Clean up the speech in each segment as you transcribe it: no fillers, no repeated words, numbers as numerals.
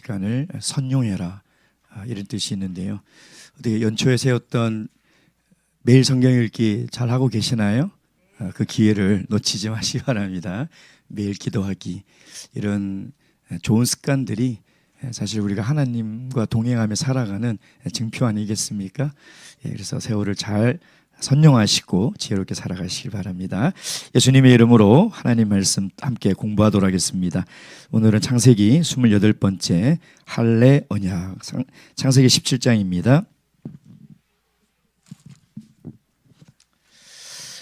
시간을 선용해라, 이런 뜻이 있는데요. 어떻게 연초에 세웠던 매일 성경 읽기 잘 하고 계시나요? 그 기회를 놓치지 마시기 바랍니다. 매일 기도하기, 이런 좋은 습관들이 사실 우리가 하나님과 동행하며 살아가는 증표 아니겠습니까? 그래서 세월을 잘 선용하시고 지혜롭게 살아가시길 바랍니다. 예수님의 이름으로 하나님 말씀 함께 공부하도록 하겠습니다. 오늘은 창세기 28번째 할례 언약, 창세기 17장입니다.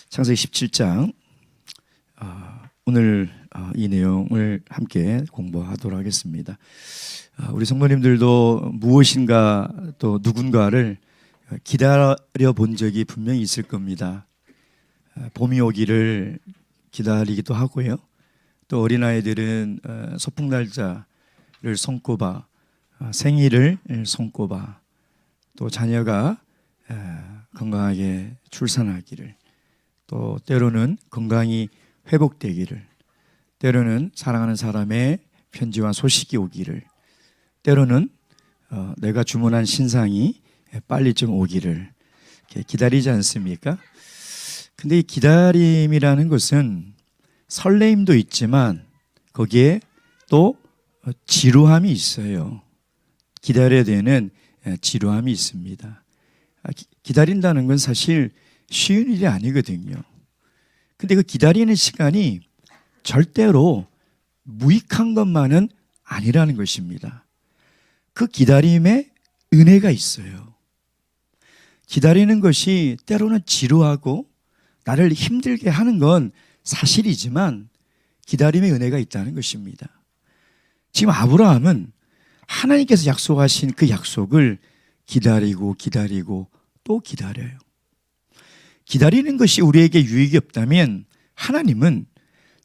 창세기 17장, 오늘 이 내용을 함께 공부하도록 하겠습니다. 우리 성도님들도 무엇인가 또 누군가를 기다려 본 적이 분명히 있을 겁니다. 봄이 오기를 기다리기도 하고요. 또 어린아이들은 소풍날짜를 손꼽아, 생일을 손꼽아, 또 자녀가 건강하게 출산하기를, 또 때로는 건강이 회복되기를, 때로는 사랑하는 사람의 편지와 소식이 오기를, 때로는 내가 주문한 신상이 빨리 좀 오기를 기다리지 않습니까? 근데 이 기다림이라는 것은 설레임도 있지만 거기에 또 지루함이 있어요. 기다려야 되는 지루함이 있습니다. 기다린다는 건 사실 쉬운 일이 아니거든요. 근데 그 기다리는 시간이 절대로 무익한 것만은 아니라는 것입니다. 그 기다림에 은혜가 있어요. 기다리는 것이 때로는 지루하고 나를 힘들게 하는 건 사실이지만 기다림의 은혜가 있다는 것입니다. 지금 아브라함은 하나님께서 약속하신 그 약속을 기다리고 또 기다려요. 기다리는 것이 우리에게 유익이 없다면 하나님은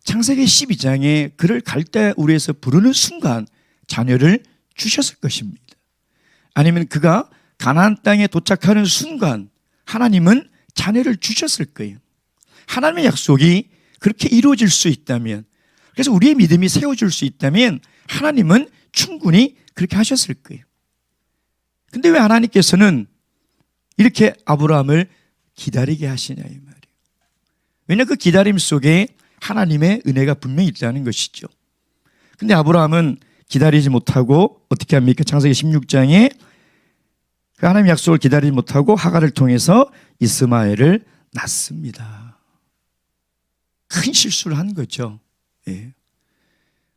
창세기 12장에 그를 갈대 우리에서 부르는 순간 자녀를 주셨을 것입니다. 아니면 그가 가나안 땅에 도착하는 순간 하나님은 자녀를 주셨을 거예요. 하나님의 약속이 그렇게 이루어질 수 있다면, 그래서 우리의 믿음이 세워질 수 있다면 하나님은 충분히 그렇게 하셨을 거예요. 근데 왜 하나님께서는 이렇게 아브라함을 기다리게 하시냐 이 말이에요. 왜냐하면 그 기다림 속에 하나님의 은혜가 분명히 있다는 것이죠. 근데 아브라함은 기다리지 못하고 어떻게 합니까? 창세기 16장에 그 하나님의 약속을 기다리지 못하고 하갈을 통해서 이스마엘을 낳습니다. 큰 실수를 한 거죠. 예.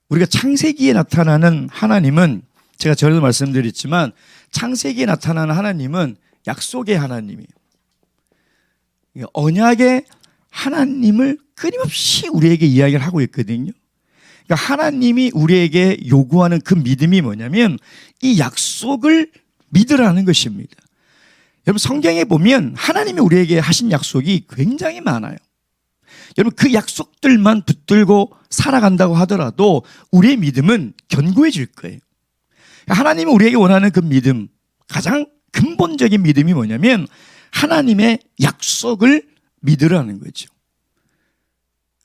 우리가 창세기에 나타나는 하나님은, 제가 전에도 말씀드렸지만 창세기에 나타나는 하나님은 약속의 하나님이에요. 언약의 하나님을 끊임없이 우리에게 이야기를 하고 있거든요. 그러니까 하나님이 우리에게 요구하는 그 믿음이 뭐냐면 이 약속을 믿으라는 것입니다. 여러분, 성경에 보면 하나님이 우리에게 하신 약속이 굉장히 많아요. 여러분, 그 약속들만 붙들고 살아간다고 하더라도 우리의 믿음은 견고해질 거예요. 하나님이 우리에게 원하는 그 믿음, 가장 근본적인 믿음이 뭐냐면 하나님의 약속을 믿으라는 거죠.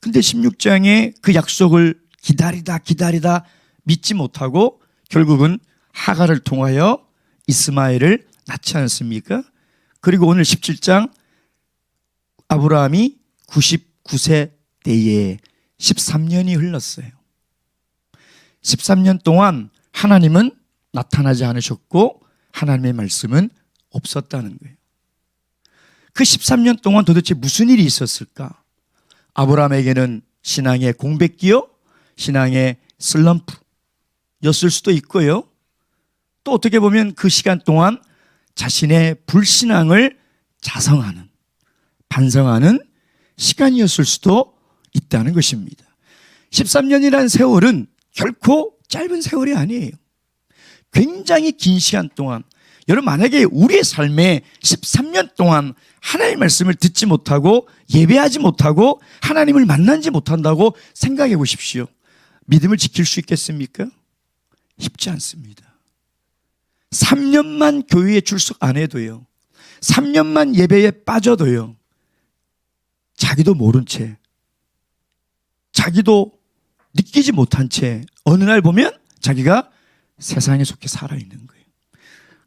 근데 16장에 그 약속을 기다리다 믿지 못하고 결국은 하갈을 통하여 이스마엘을 낳지 않습니까? 그리고 오늘 17장 아브라함이 99세 때에 13년이 흘렀어요. 13년 동안 하나님은 나타나지 않으셨고 하나님의 말씀은 없었다는 거예요. 그 13년 동안 도대체 무슨 일이 있었을까? 아브라함에게는 신앙의 공백기요, 신앙의 슬럼프였을 수도 있고요. 또 어떻게 보면 그 시간 동안 자신의 불신앙을 자성하는, 반성하는 시간이었을 수도 있다는 것입니다. 13년이라는 세월은 결코 짧은 세월이 아니에요. 굉장히 긴 시간 동안, 여러분 만약에 우리의 삶에 13년 동안 하나님의 말씀을 듣지 못하고 예배하지 못하고 하나님을 만나지 못한다고 생각해 보십시오. 믿음을 지킬 수 있겠습니까? 쉽지 않습니다. 3년만 교회에 출석 안 해도요, 3년만 예배에 빠져도요, 자기도 모른 채, 자기도 느끼지 못한 채 어느 날 보면 자기가 세상에 속해 살아있는 거예요.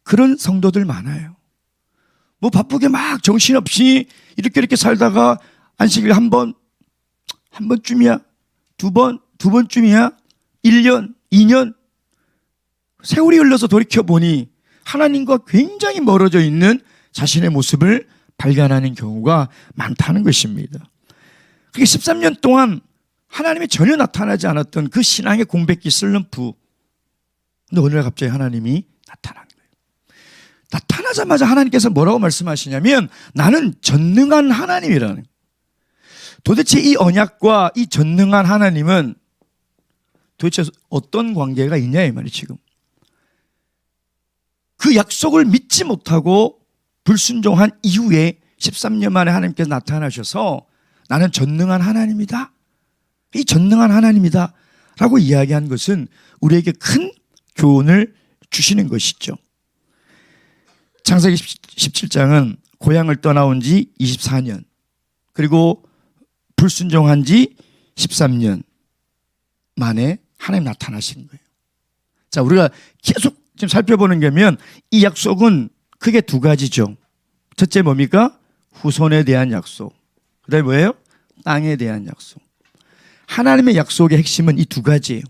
그런 성도들 많아요. 뭐 바쁘게 막 정신없이 이렇게 살다가 안식일 한 번쯤이야, 두 번쯤이야, 1년, 2년, 세월이 흘러서 돌이켜보니 하나님과 굉장히 멀어져 있는 자신의 모습을 발견하는 경우가 많다는 것입니다. 그게 13년 동안 하나님이 전혀 나타나지 않았던 그 신앙의 공백기 슬럼프. 근데 오늘 갑자기 하나님이 나타난 거예요. 나타나자마자 하나님께서 뭐라고 말씀하시냐면 나는 전능한 하나님이라는. 도대체 이 언약과 이 전능한 하나님은 도대체 어떤 관계가 있냐 이 말이 지금. 그 약속을 믿지 못하고 불순종한 이후에 13년 만에 하나님께서 나타나셔서 나는 전능한 하나님이다. 이 전능한 하나님이다 라고 이야기한 것은 우리에게 큰 교훈을 주시는 것이죠. 창세기 17장은 고향을 떠나온 지 24년 그리고 불순종한 지 13년 만에 하나님 나타나신 거예요. 자, 우리가 계속 지금 살펴보는 게면 이 약속은 크게 두 가지죠. 첫째 뭡니까? 후손에 대한 약속. 그 다음에 뭐예요? 땅에 대한 약속. 하나님의 약속의 핵심은 이 두 가지예요.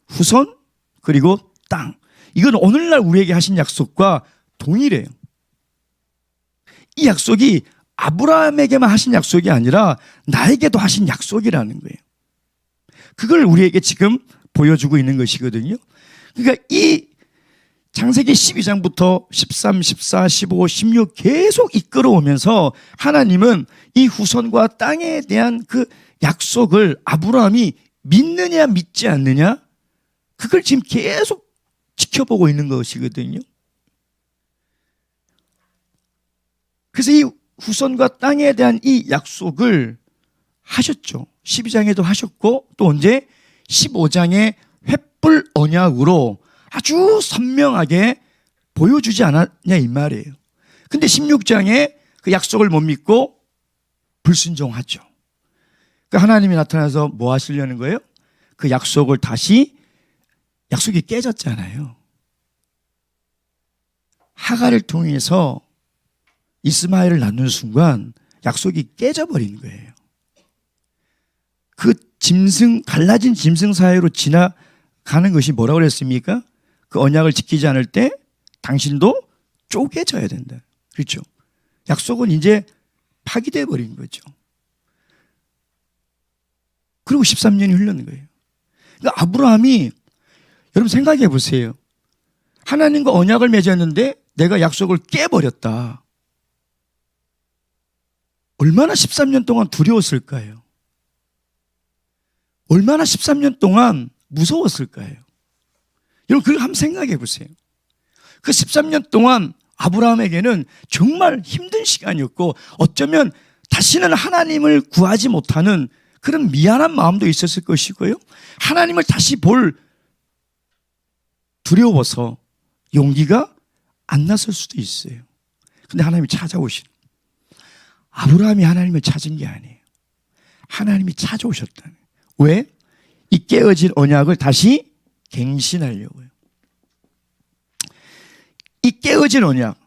후손 그리고 땅. 이건 오늘날 우리에게 하신 약속과 동일해요. 이 약속이 아브라함에게만 하신 약속이 아니라 나에게도 하신 약속이라는 거예요. 그걸 우리에게 지금 보여주고 있는 것이거든요. 그러니까 이 창세기 12장부터 13, 14, 15, 16 계속 이끌어오면서 하나님은 이 후손과 땅에 대한 그 약속을 아브라함이 믿느냐 믿지 않느냐 그걸 지금 계속 지켜보고 있는 것이거든요. 그래서 이 후손과 땅에 대한 이 약속을 하셨죠. 12장에도 하셨고 또 언제? 15장의 횃불 언약으로 아주 선명하게 보여주지 않았냐 이 말이에요. 근데 16장에 그 약속을 못 믿고 불순종하죠. 그 하나님이 나타나서 뭐 하시려는 거예요? 그 약속을 다시 약속이 깨졌잖아요. 하갈을 통해서 이스마엘을 낳는 순간 약속이 깨져버린 거예요. 그 갈라진 짐승 사이로 지나가는 것이 뭐라고 그랬습니까? 그 언약을 지키지 않을 때 당신도 쪼개져야 된다. 그렇죠? 약속은 이제 파기돼 버린 거죠. 그리고 13년이 흘렀는 거예요. 그러니까 아브라함이 여러분 생각해 보세요. 하나님과 언약을 맺었는데 내가 약속을 깨버렸다. 얼마나 13년 동안 두려웠을까요? 얼마나 13년 동안 무서웠을까요? 여러분 그걸 한번 생각해 보세요. 그 13년 동안 아브라함에게는 정말 힘든 시간이었고 어쩌면 다시는 하나님을 구하지 못하는 그런 미안한 마음도 있었을 것이고요. 하나님을 다시 볼 두려워서 용기가 안 났을 수도 있어요. 근데 하나님이 찾아오신 아브라함이 하나님을 찾은 게 아니에요. 하나님이 찾아오셨다는 거예요. 왜? 이 깨어진 언약을 다시 갱신하려고요. 이 깨어진 언약,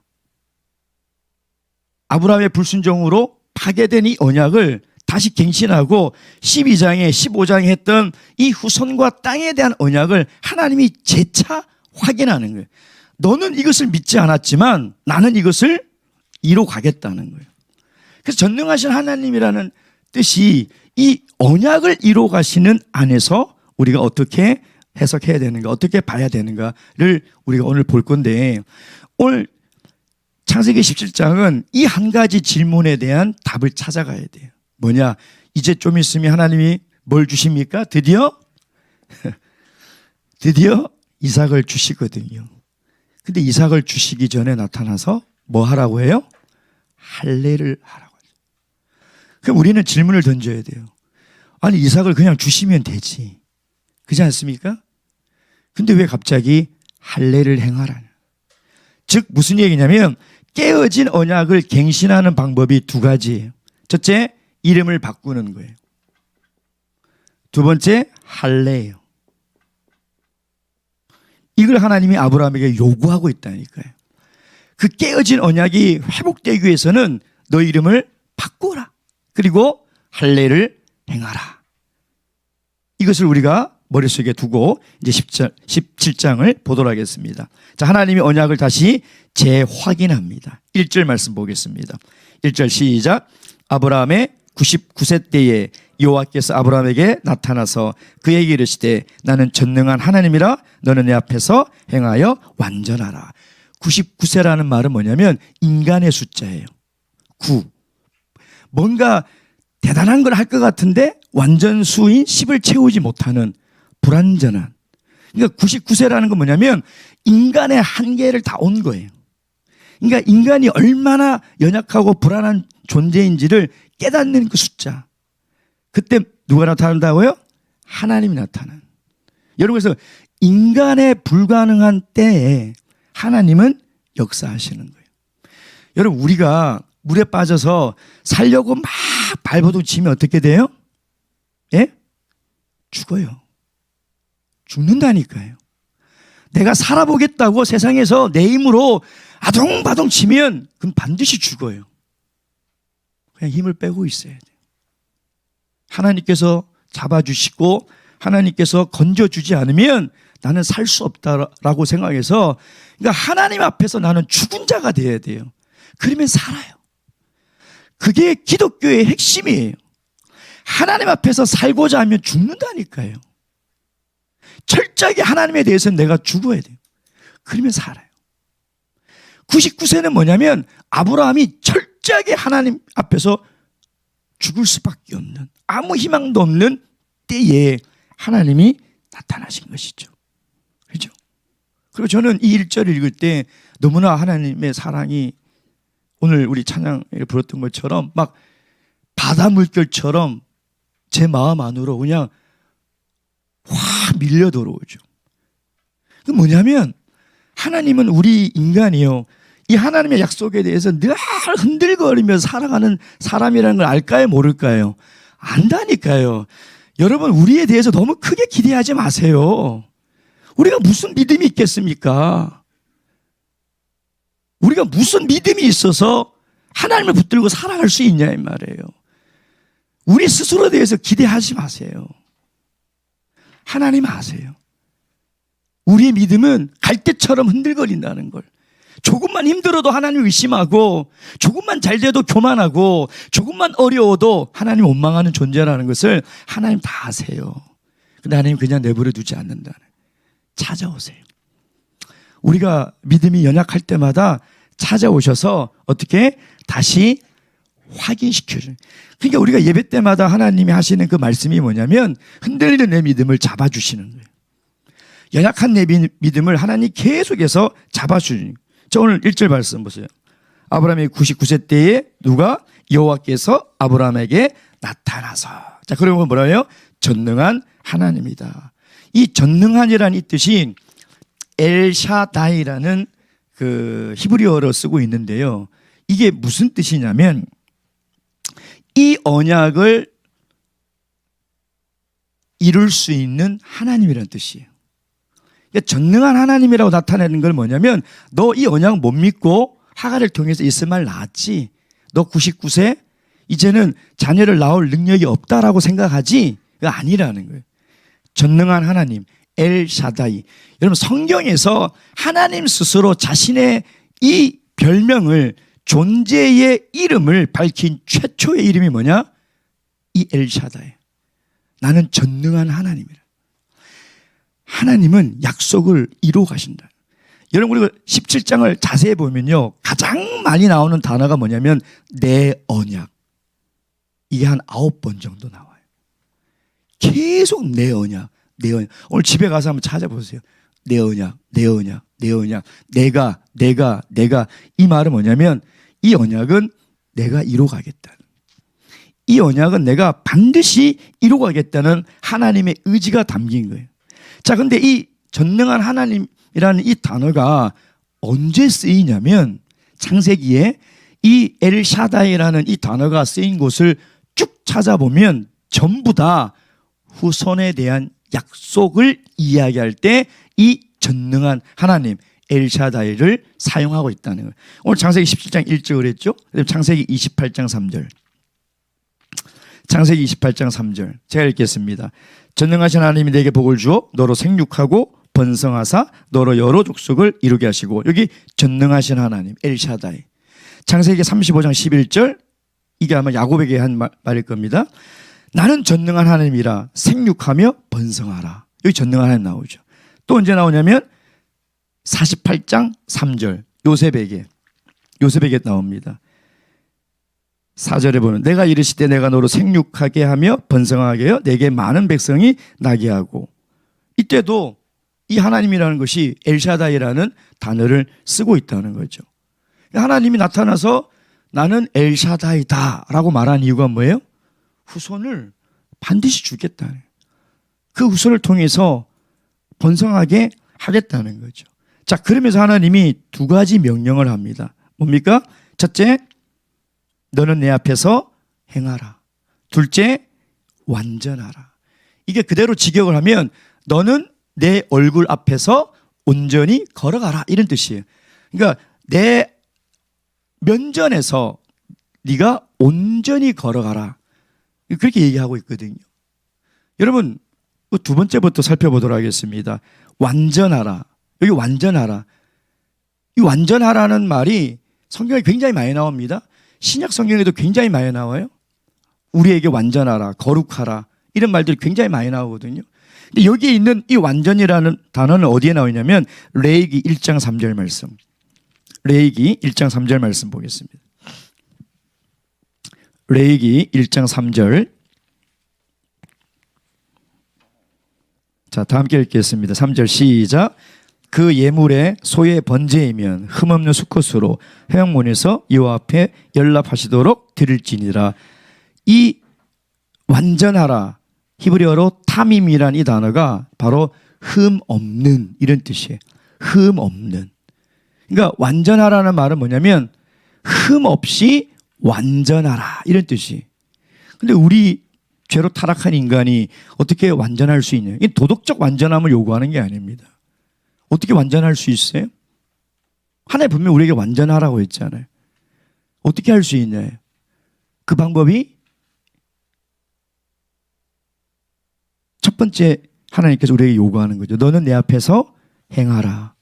아브라함의 불순종으로 파괴된 이 언약을 다시 갱신하고 12장에 15장에 했던 이 후손과 땅에 대한 언약을 하나님이 재차 확인하는 거예요. 너는 이것을 믿지 않았지만 나는 이것을 이뤄 가겠다는 거예요. 그래서 전능하신 하나님이라는 뜻이 이 언약을 이뤄 가시는 안에서 우리가 어떻게 해석해야 되는가, 어떻게 봐야 되는가를 우리가 오늘 볼 건데, 오늘 창세기 17장은 이 한 가지 질문에 대한 답을 찾아가야 돼요. 뭐냐? 이제 좀 있으면 하나님이 뭘 주십니까? 드디어 이삭을 주시거든요. 근데 이삭을 주시기 전에 나타나서 뭐 하라고 해요? 할례를 하라고 하죠. 그럼 우리는 질문을 던져야 돼요. 아니 이삭을 그냥 주시면 되지. 그렇지 않습니까? 근데 왜 갑자기 할례를 행하라냐? 즉 무슨 얘기냐면 깨어진 언약을 갱신하는 방법이 두 가지예요. 첫째, 이름을 바꾸는 거예요. 두 번째, 할례예요. 이걸 하나님이 아브라함에게 요구하고 있다니까요. 그 깨어진 언약이 회복되기 위해서는 너 이름을 바꾸라. 그리고 할례를 행하라. 이것을 우리가 머릿속에 두고 이제 17장을 보도록 하겠습니다. 자, 하나님이 언약을 다시 재확인합니다. 1절 말씀 보겠습니다. 1절 시작. 아브라함의 99세 때에 여호와께서 아브라함에게 나타나서 그에게 이르시되 나는 전능한 하나님이라 너는 내 앞에서 행하여 완전하라. 99세라는 말은 뭐냐면 인간의 숫자예요. 9. 뭔가 대단한 걸 할 것 같은데 완전수인 10을 채우지 못하는 불완전한. 그러니까 99세라는 건 뭐냐면 인간의 한계를 다 온 거예요. 그러니까 인간이 얼마나 연약하고 불안한 존재인지를 깨닫는 그 숫자. 그때 누가 나타난다고요? 하나님이 나타나는. 여러분, 그래서 인간의 불가능한 때에 하나님은 역사하시는 거예요. 여러분, 우리가 물에 빠져서 살려고 막 발버둥 치면 어떻게 돼요? 예? 죽어요. 죽는다니까요. 내가 살아보겠다고 세상에서 내 힘으로 아동바동 치면 그럼 반드시 죽어요. 그냥 힘을 빼고 있어야 돼요. 하나님께서 잡아주시고 하나님께서 건져주지 않으면 나는 살 수 없다라고 생각해서, 그러니까 하나님 앞에서 나는 죽은 자가 돼야 돼요. 그러면 살아요. 그게 기독교의 핵심이에요. 하나님 앞에서 살고자 하면 죽는다니까요. 철저하게 하나님에 대해서는 내가 죽어야 돼요. 그러면 살아요. 99세는 뭐냐면 아브라함이 철저하게 하나님 앞에서 죽을 수밖에 없는, 아무 희망도 없는 때에 하나님이 나타나신 것이죠. 그렇죠? 그리고 저는 이 1절을 읽을 때 너무나 하나님의 사랑이 오늘 우리 찬양을 불렀던 것처럼 막 바다 물결처럼 제 마음 안으로 그냥 확 밀려 들어오죠. 그 뭐냐면 하나님은 우리 인간이요, 이 하나님의 약속에 대해서 늘 흔들거리며 살아가는 사람이라는 걸 알까요, 모를까요? 안다니까요. 여러분, 우리에 대해서 너무 크게 기대하지 마세요. 우리가 무슨 믿음이 있겠습니까? 우리가 무슨 믿음이 있어서 하나님을 붙들고 살아갈 수 있냐 이 말이에요. 우리 스스로에 대해서 기대하지 마세요. 하나님 아세요. 우리의 믿음은 갈대처럼 흔들거린다는 걸. 조금만 힘들어도 하나님을 의심하고, 조금만 잘 돼도 교만하고, 조금만 어려워도 하나님 원망하는 존재라는 것을 하나님 다 아세요. 근데 하나님 그냥 내버려 두지 않는다는. 찾아오세요. 우리가 믿음이 연약할 때마다 찾아오셔서 어떻게 다시 확인시켜줘요. 그러니까 우리가 예배 때마다 하나님이 하시는 그 말씀이 뭐냐면 흔들리는 내 믿음을 잡아주시는 거예요. 연약한 내 믿음을 하나님 계속해서 잡아주는 거예요. 자, 오늘 1절 말씀 보세요. 아브라함이 99세 때에 누가? 여호와께서 아브라함에게 나타나서. 자, 그러면 뭐라요? 전능한 하나님이다. 이 전능한이라는 이 뜻이 엘샤다이라는 그 히브리어로 쓰고 있는데요. 이게 무슨 뜻이냐면 이 언약을 이룰 수 있는 하나님이라는 뜻이에요. 그러니까 전능한 하나님이라고 나타내는 걸 뭐냐면 너 이 언약 못 믿고 하갈을 통해서 이스마엘 낳았지. 너 99세 이제는 자녀를 낳을 능력이 없다라고 생각하지? 그거 아니라는 거예요. 전능한 하나님 엘샤다이. 여러분, 성경에서 하나님 스스로 자신의 이 별명을, 존재의 이름을 밝힌 최초의 이름이 뭐냐? 이 엘샤다이. 나는 전능한 하나님이라. 하나님은 약속을 이루어 가신다. 여러분, 우리가 17장을 자세히 보면요, 가장 많이 나오는 단어가 뭐냐면 내 언약. 이게 한 9번 정도 나와요. 계속 내 언약, 내 언약. 오늘 집에 가서 한번 찾아보세요. 내 언약, 내 언약, 내 언약. 내가. 이 말은 뭐냐면 이 언약은 내가 이루어가겠다. 이 언약은 내가 반드시 이루어가겠다는 하나님의 의지가 담긴 거예요. 자, 근데 이 전능한 하나님이라는 이 단어가 언제 쓰이냐면 창세기에 이 엘샤다이라는 이 단어가 쓰인 곳을 쭉 찾아보면 전부 다 후손에 대한 약속을 이야기할 때 이 전능한 하나님 엘샤다이를 사용하고 있다는 거예요. 오늘 창세기 17장 1절을 했죠. 창세기 28장 3절. 창세기 28장 3절 제가 읽겠습니다. 전능하신 하나님이 내게 복을 주어 너로 생육하고 번성하사 너로 여러 족속을 이루게 하시고, 여기 전능하신 하나님 엘샤다이. 창세기 35장 11절, 이게 아마 야곱에게 한 말일 겁니다. 나는 전능한 하나님이라 생육하며 번성하라. 여기 전능한 하나님 나오죠. 또 언제 나오냐면 48장 3절 요셉에게 나옵니다. 4절에 보면 내가 이르시되 내가 너로 생육하게 하며 번성하게 하여 내게 많은 백성이 나게 하고, 이때도 이 하나님이라는 것이 엘샤다이라는 단어를 쓰고 있다는 거죠. 하나님이 나타나서 나는 엘샤다이다 라고 말한 이유가 뭐예요? 후손을 반드시 주겠다는, 그 후손을 통해서 번성하게 하겠다는 거죠. 자, 그러면서 하나님이 두 가지 명령을 합니다. 뭡니까? 첫째, 너는 내 앞에서 행하라. 둘째, 완전하라. 이게 그대로 직역을 하면 너는 내 얼굴 앞에서 온전히 걸어가라, 이런 뜻이에요. 그러니까 내 면전에서 네가 온전히 걸어가라, 그렇게 얘기하고 있거든요. 여러분, 두 번째부터 살펴보도록 하겠습니다. 완전하라. 여기 완전하라. 이 완전하라는 말이 성경에 굉장히 많이 나옵니다. 신약 성경에도 굉장히 많이 나와요. 우리에게 완전하라, 거룩하라, 이런 말들이 굉장히 많이 나오거든요. 근데 여기에 있는 이 완전이라는 단어는 어디에 나오냐면 레위기 1장 3절 말씀. 레위기 1장 3절 말씀 보겠습니다. 레위기 1장 3절. 자, 다 함께 읽겠습니다. 3절 시작. 그 예물의 소의 번제이면 흠없는 수컷으로 회막문에서 여호와 앞에 연락하시도록 드릴지니라. 이 완전하라, 히브리어로 타밈이란 이 단어가 바로 흠 없는, 이런 뜻이에요. 흠 없는. 그러니까 완전하라는 말은 뭐냐면 흠 없이 완전하라, 이런 뜻이. 근데 우리 죄로 타락한 인간이 어떻게 완전할 수 있냐? 이 도덕적 완전함을 요구하는 게 아닙니다. 어떻게 완전할 수 있어요? 하나님 분명히 우리에게 완전하라고 했잖아요. 어떻게 할 수 있냐? 그 방법이 첫 번째, 하나님께서 우리에게 요구하는 거죠. 너는 내 앞에서 행하라.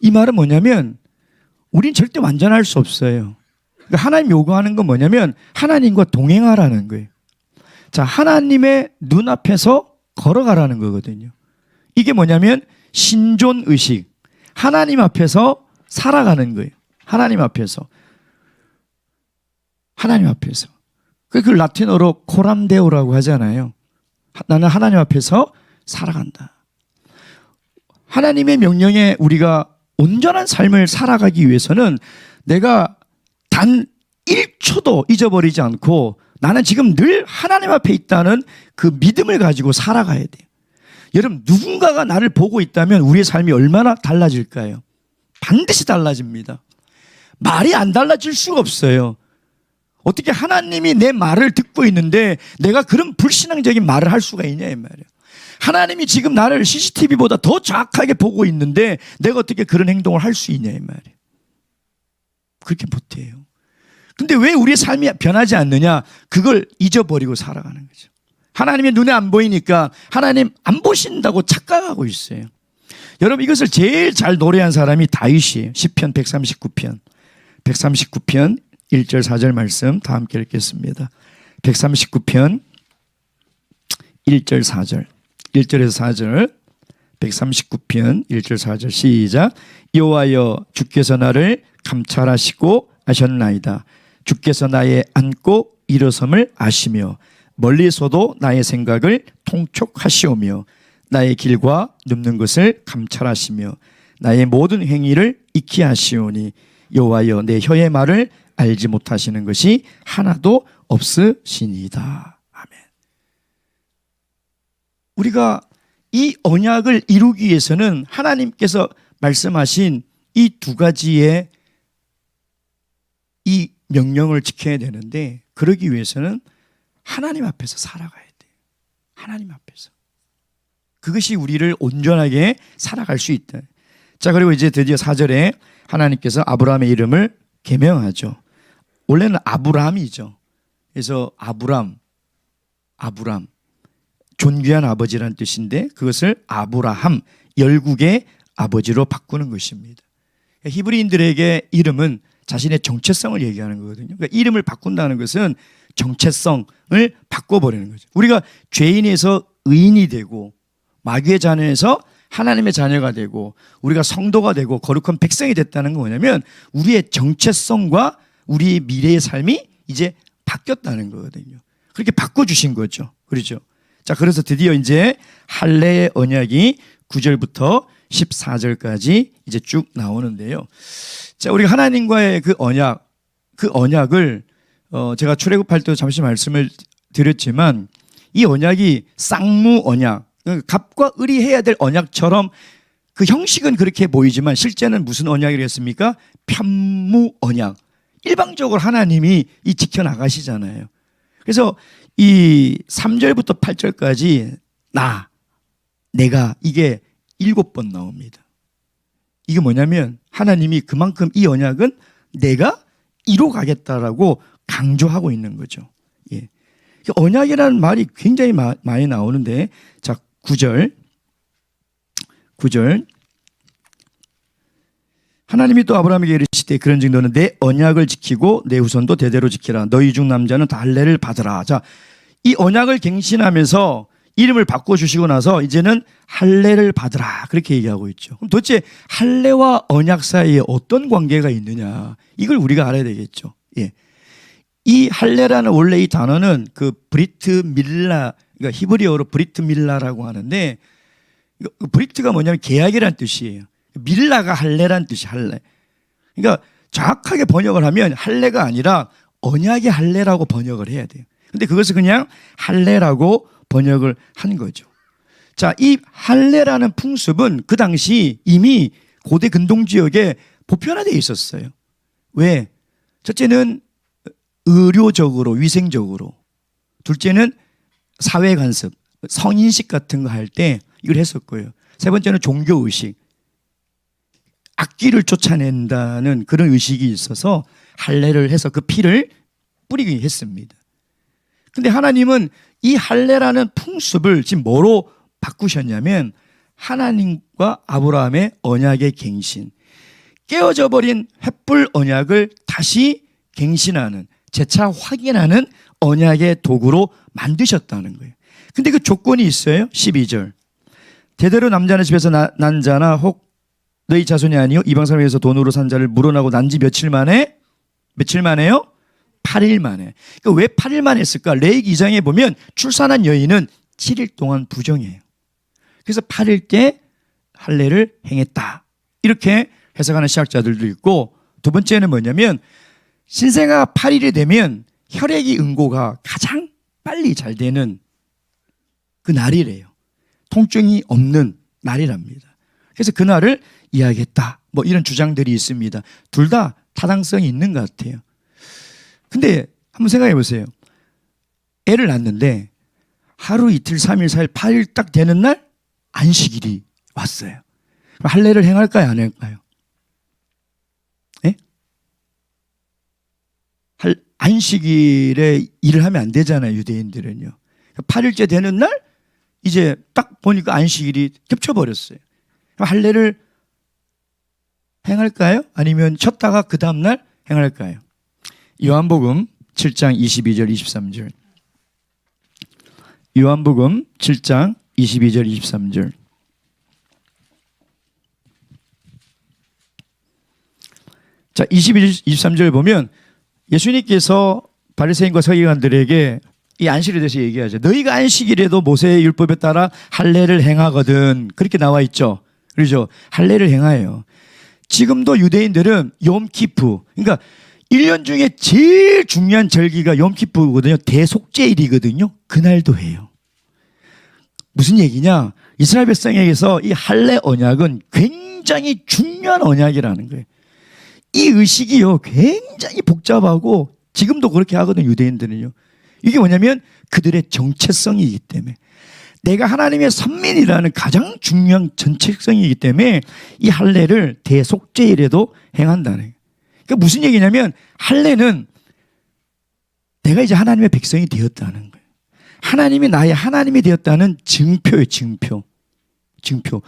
이 말은 뭐냐면 우린 절대 완전할 수 없어요. 그러니까 하나님 요구하는 건 뭐냐면 하나님과 동행하라는 거예요. 자, 하나님의 눈앞에서 걸어가라는 거거든요. 이게 뭐냐면 신존의식, 하나님 앞에서 살아가는 거예요. 하나님 앞에서. 그걸 라틴어로 코람데오라고 하잖아요. 나는 하나님 앞에서 살아간다. 하나님의 명령에 우리가 온전한 삶을 살아가기 위해서는 내가 단 1초도 잊어버리지 않고 나는 지금 늘 하나님 앞에 있다는 그 믿음을 가지고 살아가야 돼요. 여러분, 누군가가 나를 보고 있다면 우리의 삶이 얼마나 달라질까요? 반드시 달라집니다. 말이 안 달라질 수가 없어요. 어떻게 하나님이 내 말을 듣고 있는데 내가 그런 불신앙적인 말을 할 수가 있냐, 이 말이에요. 하나님이 지금 나를 CCTV보다 더 정확하게 보고 있는데 내가 어떻게 그런 행동을 할 수 있냐, 이 말이에요. 그렇게 못해요. 근데 왜 우리의 삶이 변하지 않느냐? 그걸 잊어버리고 살아가는 거죠. 하나님의 눈에 안 보이니까 하나님 안 보신다고 착각하고 있어요. 여러분, 이것을 제일 잘 노래한 사람이 다윗이에요. 시편 139편 1절 4절 말씀 다 함께 읽겠습니다. 139편 1절 4절 1절에서 4절 139편 1절 4절 시작. 여호와여, 주께서 나를 감찰하시고 아셨나이다. 주께서 나의 앉고 일어섬을 아시며 멀리서도 나의 생각을 통촉하시오며 나의 길과 눕는 것을 감찰하시며 나의 모든 행위를 익히 하시오니 여호와여, 내 혀의 말을 알지 못하시는 것이 하나도 없으시니이다. 아멘. 우리가 이 언약을 이루기 위해서는 하나님께서 말씀하신 이 두 가지의 이 명령을 지켜야 되는데, 그러기 위해서는 하나님 앞에서 살아가야 돼요. 하나님 앞에서. 그것이 우리를 온전하게 살아갈 수 있다. 자, 그리고 이제 드디어 4절에 하나님께서 아브라함의 이름을 계명하죠. 원래는 아브라함이죠. 그래서 아브람, 존귀한 아버지라는 뜻인데 그것을 아브라함, 열국의 아버지로 바꾸는 것입니다. 히브리인들에게 이름은 자신의 정체성을 얘기하는 거거든요. 그러니까 이름을 바꾼다는 것은 정체성을 바꿔버리는 거죠. 우리가 죄인에서 의인이 되고 마귀의 자녀에서 하나님의 자녀가 되고 우리가 성도가 되고 거룩한 백성이 됐다는 건 뭐냐면 우리의 정체성과 우리의 미래의 삶이 이제 바뀌었다는 거거든요. 그렇게 바꿔주신 거죠. 그렇죠? 자, 그래서 드디어 이제 할례의 언약이 9절부터 14절까지 이제 쭉 나오는데요. 자, 우리가 하나님과의 그 언약을 제가 출애굽할 때도 잠시 말씀을 드렸지만 이 언약이 쌍무 언약, 갑과 을이 해야 될 언약처럼 그 형식은 그렇게 보이지만 실제는 무슨 언약이랬습니까? 편무 언약. 일방적으로 하나님이 이 지켜나가시잖아요. 그래서 이 3절부터 8절까지 내가 이게 7번 나옵니다. 이게 뭐냐면 하나님이 그만큼 이 언약은 내가 이뤄가겠다라고 강조하고 있는 거죠. 예. 언약이라는 말이 굉장히 많이 나오는데 자, 9절 하나님이 또 아브라함에게 이르시되 그런즉 너는 내 언약을 지키고 내 후손도 대대로 지키라. 너희 중 남자는 다 할례를 받으라. 자, 이 언약을 갱신하면서 이름을 바꿔주시고 나서 이제는 할례를 받으라. 그렇게 얘기하고 있죠. 그럼 도대체 할례와 언약 사이에 어떤 관계가 있느냐. 이걸 우리가 알아야 되겠죠. 예. 이 할례라는 원래 이 단어는 그 브리트 밀라, 그러니까 히브리어로 브리트 밀라라고 하는데 브리트가 뭐냐면 계약이란 뜻이에요. 밀라가 할례란 뜻이 할례. 그러니까 정확하게 번역을 하면 할례가 아니라 언약의 할례라고 번역을 해야 돼요. 근데 그것을 그냥 할례라고 번역을 한 거죠. 자, 이 할례라는 풍습은 그 당시 이미 고대 근동 지역에 보편화되어 있었어요. 왜? 첫째는 의료적으로, 위생적으로. 둘째는 사회 간섭, 성인식 같은 거 할 때 이걸 했었고요. 세 번째는 종교의식. 악귀를 쫓아낸다는 그런 의식이 있어서 할례를 해서 그 피를 뿌리게 했습니다. 근데 하나님은 이 할례라는 풍습을 지금 뭐로 바꾸셨냐면 하나님과 아브라함의 언약의 갱신, 깨어져 버린 횃불 언약을 다시 갱신하는, 재차 확인하는 언약의 도구로 만드셨다는 거예요. 근데 그 조건이 있어요. 12절. 대대로 남자는 집에서 난 자나 혹 너희 자손이 아니요 이방 사람에서 돈으로 산 자를 물어나고 난 지 며칠 만에요? 8일 만에. 그러니까 왜 8일 만에 했을까? 레위기 2장에 보면 출산한 여인은 7일 동안 부정해요. 그래서 8일째 할례를 행했다. 이렇게 해석하는 신학자들도 있고, 두 번째는 뭐냐면 신생아가 8일이 되면 혈액이 응고가 가장 빨리 잘 되는 그 날이래요. 통증이 없는 날이랍니다. 그래서 그 날을 이야기했다. 뭐 이런 주장들이 있습니다. 둘 다 타당성이 있는 것 같아요. 근데 한번 생각해 보세요. 애를 낳는데 하루 이틀 3일 4일 8일 딱 되는 날 안식일이 왔어요. 그럼 할례를 행할까요 안 할까요? 예? 안식일에 일을 하면 안 되잖아요, 유대인들은요. 8일째 되는 날 이제 딱 보니까 안식일이 겹쳐버렸어요. 그럼 할례를 행할까요? 아니면 쉬었다가 그 다음날 행할까요? 요한복음 7장 22절 23절. 요한복음 7장 22절 23절. 자, 22절 23절 보면 예수님께서 바리새인과 서기관들에게 이 안식일에 대해서 얘기하죠. 너희가 안식일에도 모세의 율법에 따라 할례를 행하거든. 그렇게 나와 있죠. 그렇죠? 할례를 행하여요. 지금도 유대인들은 욤키프, 그러니까 1년 중에 제일 중요한 절기가 욤키프거든요. 대속죄일이거든요. 그날도 해요. 무슨 얘기냐? 이스라엘 백성에게서 이 할례 언약은 굉장히 중요한 언약이라는 거예요. 이 의식이요 굉장히 복잡하고 지금도 그렇게 하거든요. 유대인들은요. 이게 뭐냐면 그들의 정체성이기 때문에 내가 하나님의 선민이라는 가장 중요한 정체성이기 때문에 이 할례를 대속죄일에도 행한다는 거예요. 그러니까 무슨 얘기냐면 할례는 내가 이제 하나님의 백성이 되었다는 거예요. 하나님이 나의 하나님이 되었다는 증표예요. 증표.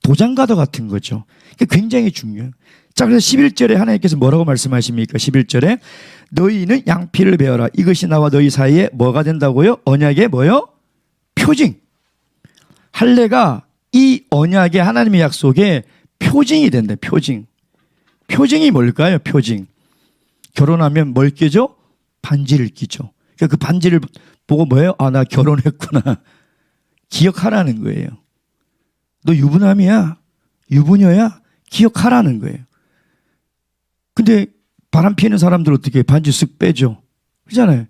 도장과도 같은 거죠. 굉장히 중요해요. 자, 그래서 11절에 하나님께서 뭐라고 말씀하십니까? 11절에 너희는 양피를 베어라. 이것이 나와 너희 사이에 뭐가 된다고요? 언약의 뭐요? 표징. 할례가 이 언약의 하나님의 약속의 표징이 된다. 표징. 표징이 뭘까요? 표징. 결혼하면 뭘 끼죠? 반지를 끼죠. 그러니까 그 반지를 보고 뭐예요? 아, 나 결혼했구나. 기억하라는 거예요. 너 유부남이야? 유부녀야? 기억하라는 거예요. 근데 바람 피는 사람들 어떻게 반지 쓱 빼죠? 그렇잖아요.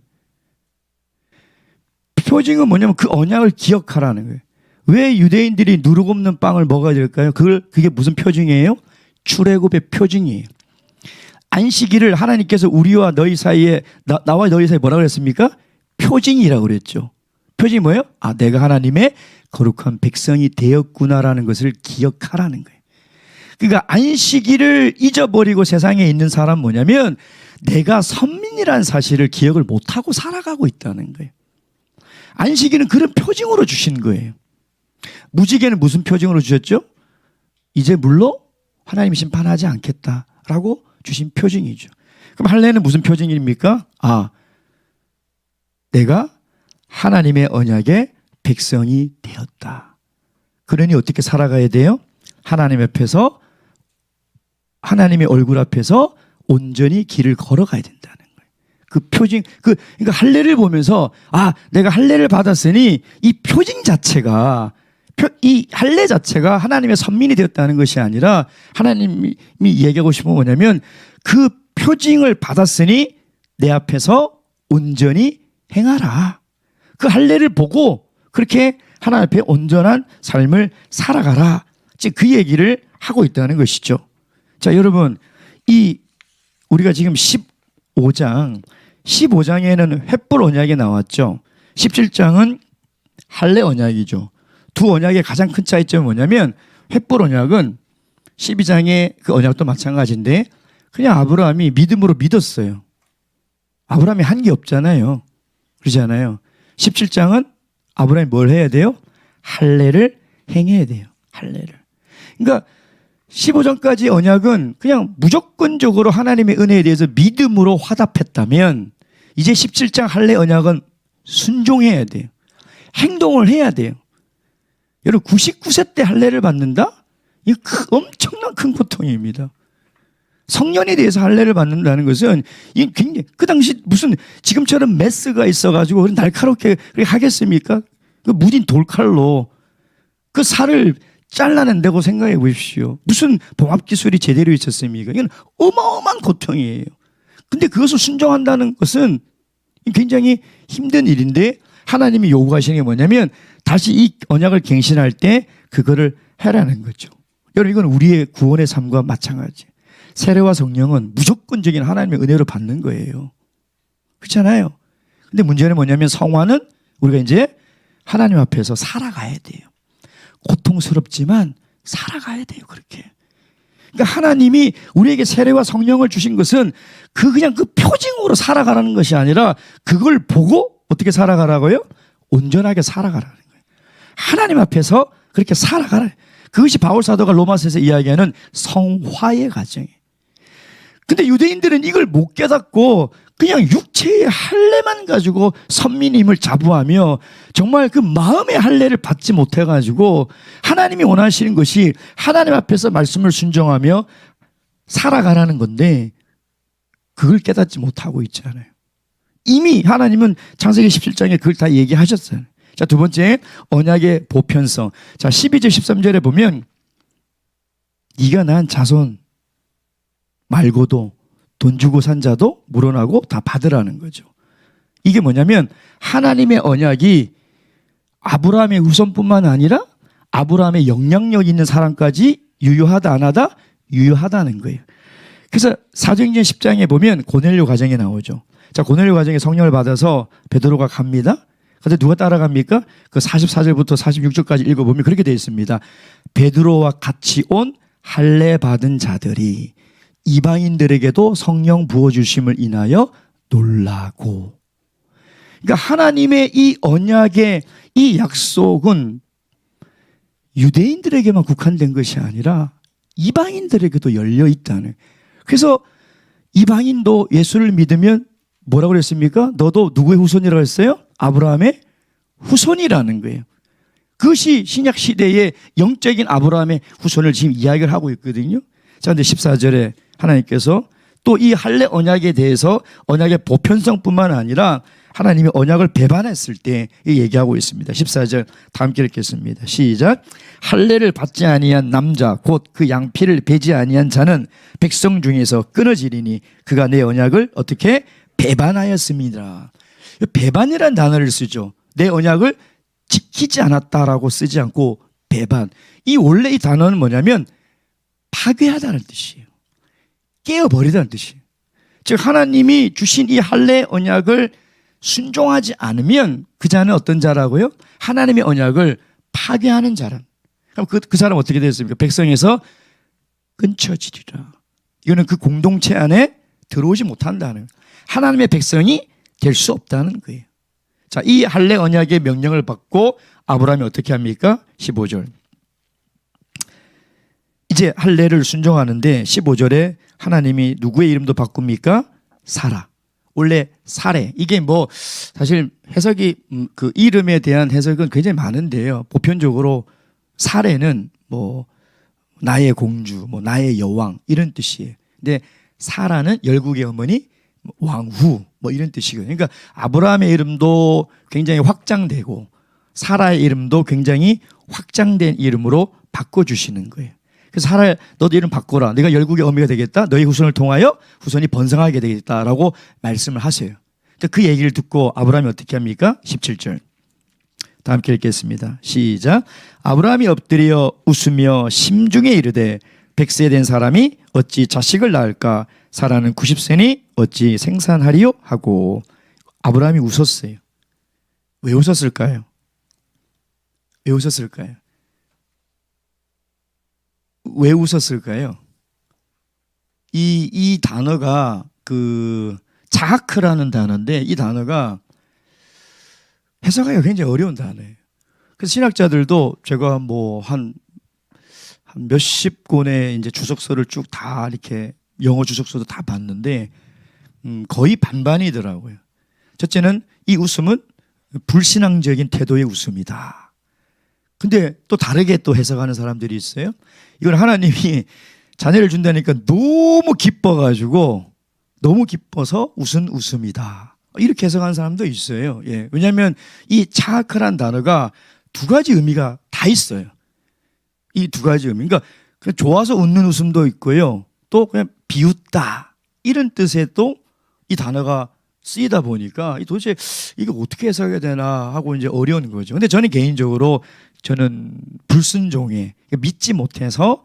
표징은 뭐냐면 그 언약을 기억하라는 거예요. 왜 유대인들이 누룩 없는 빵을 먹어야 될까요? 그게 무슨 표징이에요? 출애굽의 표징이에요. 안식일을 하나님께서 우리와 너희 사이에 나와 너희 사이에 뭐라고 그랬습니까? 표징이라고 그랬죠. 표징이 뭐예요? 아, 내가 하나님의 거룩한 백성이 되었구나라는 것을 기억하라는 거예요. 그러니까 안식일을 잊어버리고 세상에 있는 사람은 뭐냐면 내가 선민이라는 사실을 기억을 못하고 살아가고 있다는 거예요. 안식일은 그런 표징으로 주신 거예요. 무지개는 무슨 표징으로 주셨죠? 이제 물로 하나님 심판하지 않겠다라고 주신 표징이죠. 그럼 할례는 무슨 표징입니까? 아, 내가 하나님의 언약의 백성이 되었다. 그러니 어떻게 살아가야 돼요? 하나님 앞에서, 하나님의 얼굴 앞에서 온전히 길을 걸어가야 된다는 거예요. 그 표징, 그러니까 할례를 보면서 아, 내가 할례를 받았으니 이 표징 자체가, 이 할례 자체가 하나님의 선민이 되었다는 것이 아니라 하나님이 얘기하고 싶은 건 뭐냐면 그 표징을 받았으니 내 앞에서 온전히 행하라. 그 할례를 보고 그렇게 하나님 앞에 온전한 삶을 살아가라. 즉 그 얘기를 하고 있다는 것이죠. 자, 여러분, 우리가 지금 15장에는 횃불 언약이 나왔죠. 17장은 할례 언약이죠. 두 언약의 가장 큰 차이점은 뭐냐면 횃불 언약은 12장의 그 언약도 마찬가지인데 그냥 아브라함이 믿음으로 믿었어요. 아브라함이 한 게 없잖아요. 그러잖아요. 17장은 아브라함이 뭘 해야 돼요? 할례를 행해야 돼요. 할례를. 그러니까 15장까지 언약은 그냥 무조건적으로 하나님의 은혜에 대해서 믿음으로 화답했다면 이제 17장 할례 언약은 순종해야 돼요. 행동을 해야 돼요. 여러분 99세 때 할례를 받는다? 이거 엄청난 큰 고통입니다. 성년에 대해서 할례를 받는다는 것은 이게 굉장히 그 당시 무슨 지금처럼 메스가 있어가지고 날카롭게 하겠습니까? 그 무딘 돌칼로 그 살을 잘라낸다고 생각해 보십시오. 무슨 봉합기술이 제대로 있었습니까? 이건 어마어마한 고통이에요. 근데 그것을 순종한다는 것은 굉장히 힘든 일인데 하나님이 요구하시는 게 뭐냐면 다시 이 언약을 갱신할 때 그거를 해라는 거죠. 여러분 이건 우리의 구원의 삶과 마찬가지. 세례와 성령은 무조건적인 하나님의 은혜로 받는 거예요. 그렇잖아요. 근데 문제는 뭐냐면 성화는 우리가 이제 하나님 앞에서 살아가야 돼요. 고통스럽지만 살아가야 돼요. 그렇게. 그러니까 하나님이 우리에게 세례와 성령을 주신 것은 그냥 그 표징으로 살아가라는 것이 아니라 그걸 보고 어떻게 살아가라고요? 온전하게 살아가라는 거예요. 하나님 앞에서 그렇게 살아가라. 그것이 바울 사도가 로마서에서 이야기하는 성화의 과정이에요. 근데 유대인들은 이걸 못 깨닫고 그냥 육체의 할례만 가지고 선민임을 자부하며 정말 그 마음의 할례를 받지 못해가지고 하나님이 원하시는 것이 하나님 앞에서 말씀을 순종하며 살아가라는 건데 그걸 깨닫지 못하고 있잖아요. 이미 하나님은 창세기 17장에 그걸 다 얘기하셨어요. 자, 두 번째 언약의 보편성. 자, 12절 13절에 보면 네가 낳은 자손 말고도 돈 주고 산 자도 물어나고 다 받으라는 거죠. 이게 뭐냐면 하나님의 언약이 아브라함의 후손뿐만 아니라 아브라함의 영향력 있는 사람까지 유효하다 안 하다? 유효하다는 거예요. 그래서 사도행전 10장에 보면 고넬료 가정이 나오죠. 자, 고넬료 가정에 성령을 받아서 베드로가 갑니다. 근데 누가 따라갑니까? 그 44절부터 46절까지 읽어보면 그렇게 되어 있습니다. 베드로와 같이 온 할례 받은 자들이 이방인들에게도 성령 부어주심을 인하여 놀라고. 그러니까 하나님의 이 언약의 이 약속은 유대인들에게만 국한된 것이 아니라 이방인들에게도 열려 있다는. 그래서 이방인도 예수를 믿으면 뭐라고 그랬습니까? 너도 누구의 후손이라고 했어요? 아브라함의 후손이라는 거예요. 그것이 신약 시대의 영적인 아브라함의 후손을 지금 이야기를 하고 있거든요. 자, 근데 14절에 하나님께서 또 이 할례 언약에 대해서 언약의 보편성뿐만 아니라 하나님이 언약을 배반했을 때 얘기하고 있습니다. 14절 다 함께 읽겠습니다. 시작. 할례를 받지 아니한 남자 곧 그 양피를 베지 아니한 자는 백성 중에서 끊어지리니 그가 내 언약을 어떻게 배반하였습니다. 배반이라는 단어를 쓰죠. 내 언약을 지키지 않았다라고 쓰지 않고 배반. 이 원래 이 단어는 뭐냐면 파괴하다는 뜻이에요. 깨어버리다는 뜻이에요. 즉 하나님이 주신 이 할례 언약을 순종하지 않으면 그 자는 어떤 자라고요? 하나님의 언약을 파괴하는 자란. 그럼 그 사람 어떻게 됐습니까? 백성에서 끊쳐지리라. 이거는 그 공동체 안에 들어오지 못한다는, 하나님의 백성이 될 수 없다는 거예요. 자, 이 할례 언약의 명령을 받고 아브라함이 어떻게 합니까? 15절. 이제 할례를 순종하는데 15절에 하나님이 누구의 이름도 바꿉니까? 사라. 원래 사례, 이게 뭐 사실 해석이 그 이름에 대한 해석은 굉장히 많은데요. 보편적으로 사례는 뭐 나의 공주, 뭐 나의 여왕 이런 뜻이에요. 근데 사라는 열국의 어머니, 왕후 뭐 이런 뜻이거든요. 그러니까 아브라함의 이름도 굉장히 확장되고 사라의 이름도 굉장히 확장된 이름으로 바꿔주시는 거예요. 그래서 사라, 너도 이름 바꿔라. 네가 열국의 어미가 되겠다. 너희 후손을 통하여 후손이 번성하게 되겠다라고 말씀을 하세요. 그 얘기를 듣고 아브라함이 어떻게 합니까? 17절. 다 함께 읽겠습니다. 시작. 아브라함이 엎드려 웃으며 심중에 이르되 100세 된 사람이 어찌 자식을 낳을까? 사라는 90세니 어찌 생산하리요? 하고 아브라함이 웃었어요. 왜 웃었을까요? 왜 웃었을까요? 왜 웃었을까요? 이 단어가 그 자하크라는 단어인데 이 단어가 해석하기가 굉장히 어려운 단어예요. 그래서 신학자들도 제가 뭐 한 몇십 권의 이제 주석서를 쭉 다 이렇게 영어 주석서도 다 봤는데 거의 반반이더라고요. 첫째는 이 웃음은 불신앙적인 태도의 웃음이다. 근데 또 다르게 또 해석하는 사람들이 있어요. 이건 하나님이 자녀를 준다니까 너무 기뻐가지고 너무 기뻐서 웃은 웃음이다. 이렇게 해석하는 사람도 있어요. 예. 왜냐하면 이 차크란 단어가 두 가지 의미가 다 있어요. 이 두 가지 의미. 그러니까 좋아서 웃는 웃음도 있고요. 또 그냥 비웃다 이런 뜻에도 이 단어가 쓰이다 보니까 도대체 이거 어떻게 해석해야 되나 하고 이제 어려운 거죠. 근데 저는 개인적으로 저는 불순종에 믿지 못해서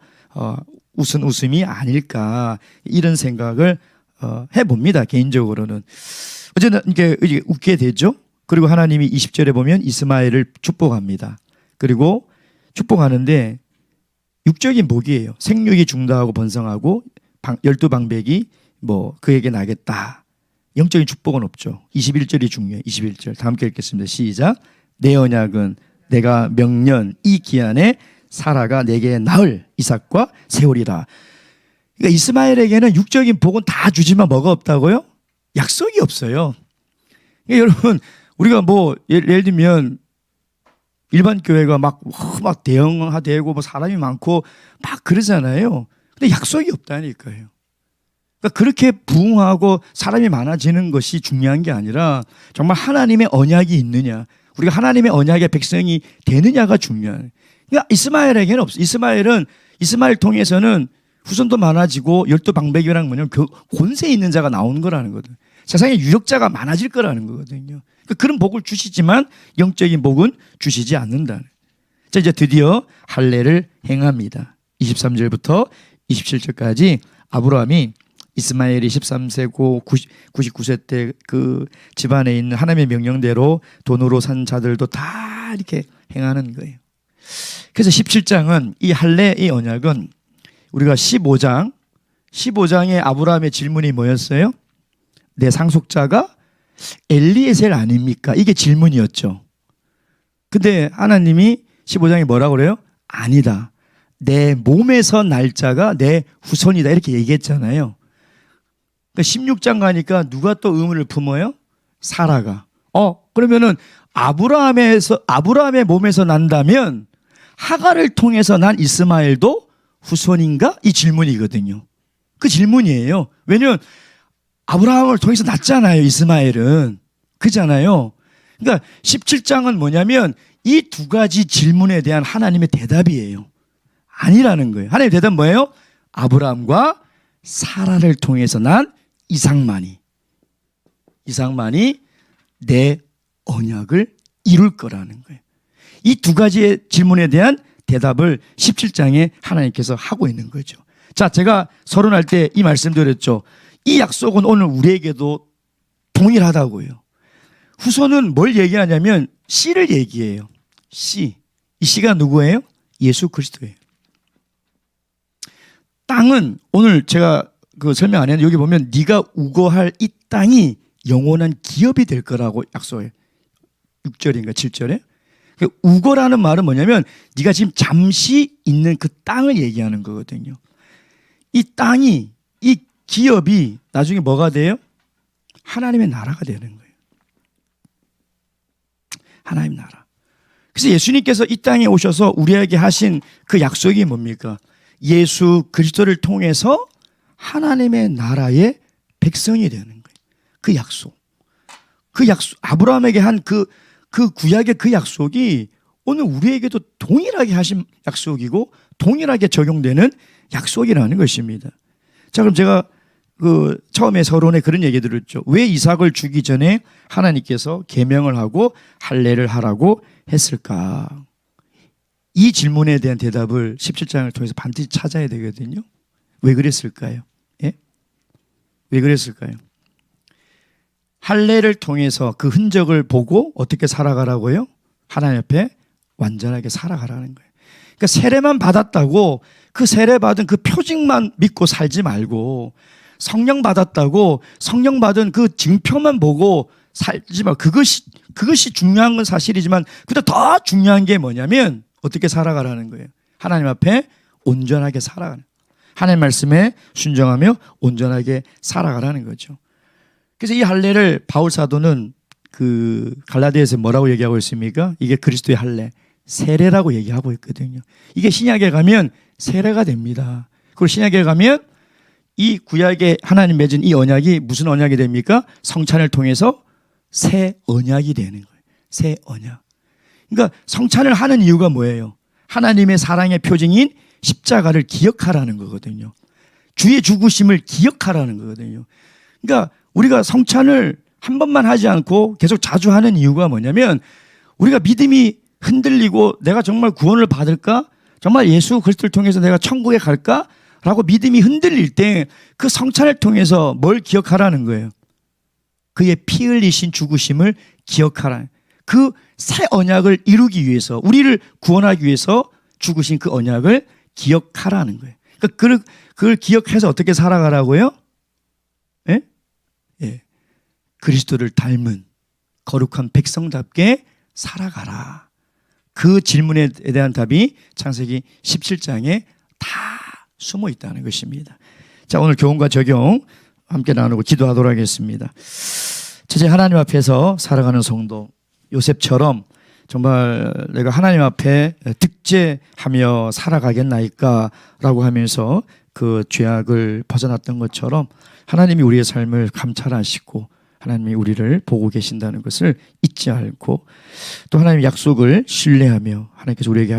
웃은 웃음이 아닐까 이런 생각을 해봅니다. 개인적으로는. 어쨌든 이게 웃게 되죠. 그리고 하나님이 20절에 보면 이스마엘을 축복합니다. 그리고 축복하는데 육적인 복이에요. 생육이 중다하고 번성하고 12방백이 뭐 그에게 나겠다. 영적인 축복은 없죠. 21절이 중요해요. 21절 다 함께 읽겠습니다. 시작. 내 언약은 내가 명년 이 기한에 사라가 내게 낳을 이삭과 세우리라. 그러니까 이스마엘에게는 육적인 복은 다 주지만 뭐가 없다고요? 약속이 없어요. 그러니까 여러분 우리가 뭐 예를 들면 일반 교회가 막 대형화되고 뭐 사람이 많고 막 그러잖아요. 근데 약속이 없다니까요. 그러니까 그렇게 부흥하고 사람이 많아지는 것이 중요한 게 아니라 정말 하나님의 언약이 있느냐, 우리가 하나님의 언약의 백성이 되느냐가 중요해요. 그러니까 이스마엘에게는 없어요. 이스마엘 통해서는 후손도 많아지고 12방백이라는 뭐냐면 그 권세 있는 자가 나오는 거라는 거거든요. 세상에 유력자가 많아질 거라는 거거든요. 그러니까 그런 복을 주시지만 영적인 복은 주시지 않는다. 자, 이제 드디어 할례를 행합니다. 23절부터 27절까지 아브라함이 이스마엘이 13세고 99세 때 그 집안에 있는 하나님의 명령대로 돈으로 산 자들도 다 이렇게 행하는 거예요. 그래서 17장은 이 할례, 이 언약은 우리가 15장의 아브라함의 질문이 뭐였어요? 내 상속자가 엘리에셀 아닙니까? 이게 질문이었죠. 근데 하나님이 15장에 뭐라고 그래요? 아니다. 내 몸에서 날 자가 내 후손이다. 이렇게 얘기했잖아요. 그러니까 16장 가니까 누가 또 의문을 품어요? 사라가. 그러면은 아브라함의 몸에서 난다면 하갈을 통해서 난 이스마엘도 후손인가? 이 질문이거든요. 그 질문이에요. 왜냐면 아브라함을 통해서 났잖아요, 이스마엘은. 그잖아요. 그러니까 17장은 뭐냐면 이 두 가지 질문에 대한 하나님의 대답이에요. 아니라는 거예요. 하나님의 대답은 뭐예요? 아브라함과 사라를 통해서 난 이삭만이 내 언약을 이룰 거라는 거예요. 이 두 가지의 질문에 대한 대답을 17장에 하나님께서 하고 있는 거죠. 자, 제가 서론할 때 이 말씀 드렸죠. 이 약속은 오늘 우리에게도 동일하다고요. 후손은 뭘 얘기하냐면 씨를 얘기해요. 씨. 이 씨가 누구예요? 예수 그리스도예요. 땅은 오늘 제가 그 설명 안 했는데 여기 보면 네가 우거할 이 땅이 영원한 기업이 될 거라고 약속해요. 6절인가 7절에. 우거라는 말은 뭐냐면 네가 지금 잠시 있는 그 땅을 얘기하는 거거든요. 이 땅이, 이 기업이 나중에 뭐가 돼요? 하나님의 나라가 되는 거예요. 하나님 나라. 그래서 예수님께서 이 땅에 오셔서 우리에게 하신 그 약속이 뭡니까? 예수 그리스도를 통해서 하나님의 나라의 백성이 되는 거예요. 그 약속. 아브라함에게 한 그 구약의 그 약속이 오늘 우리에게도 동일하게 하신 약속이고 동일하게 적용되는 약속이라는 것입니다. 자, 그럼 제가 그 처음에 서론에 그런 얘기 들었죠. 왜 이삭을 주기 전에 하나님께서 계명을 하고 할례를 하라고 했을까? 이 질문에 대한 대답을 17장을 통해서 반드시 찾아야 되거든요. 왜 그랬을까요? 예? 왜 그랬을까요? 할례를 통해서 그 흔적을 보고 어떻게 살아가라고요? 하나님 앞에 완전하게 살아가라는 거예요. 그러니까 세례만 받았다고 그 세례 받은 그 표징만 믿고 살지 말고 성령 받았다고 성령 받은 그 증표만 보고 살지 말고 그것이 중요한 건 사실이지만 그보다 더 중요한 게 뭐냐면 어떻게 살아가라는 거예요. 하나님 앞에 온전하게 살아가는, 하나님 말씀에 순종하며 온전하게 살아가라는 거죠. 그래서 이 할례를 바울 사도는 그 갈라디아에서 뭐라고 얘기하고 있습니까? 이게 그리스도의 할례, 세례라고 얘기하고 있거든요. 이게 신약에 가면 세례가 됩니다. 그리고 신약에 가면 이 구약에 하나님 맺은 이 언약이 무슨 언약이 됩니까? 성찬을 통해서 새 언약이 되는 거예요. 새 언약. 그러니까 성찬을 하는 이유가 뭐예요? 하나님의 사랑의 표징인 십자가를 기억하라는 거거든요. 주의 죽으심을 기억하라는 거거든요. 그러니까 우리가 성찬을 한 번만 하지 않고 계속 자주 하는 이유가 뭐냐면 우리가 믿음이 흔들리고 내가 정말 구원을 받을까? 정말 예수 그리스도를 통해서 내가 천국에 갈까? 라고 믿음이 흔들릴 때 그 성찬을 통해서 뭘 기억하라는 거예요? 그의 피 흘리신 죽으심을 기억하라. 그 새 언약을 이루기 위해서 우리를 구원하기 위해서 죽으신 그 언약을 기억하라는 거예요. 그러니까 그걸 기억해서 어떻게 살아가라고요? 예? 예. 그리스도를 닮은 거룩한 백성답게 살아가라. 그 질문에 대한 답이 창세기 17장에 다 숨어 있다는 것입니다. 자, 오늘 교훈과 적용 함께 나누고 기도하도록 하겠습니다. 첫째, 하나님 앞에서 살아가는 성도 요셉처럼 정말 내가 하나님 앞에 득제하며 살아가겠나이까 라고 하면서 그 죄악을 벗어났던 것처럼 하나님이 우리의 삶을 감찰하시고 하나님이 우리를 보고 계신다는 것을 잊지 않고 또 하나님의 약속을 신뢰하며 하나님께서 우리에게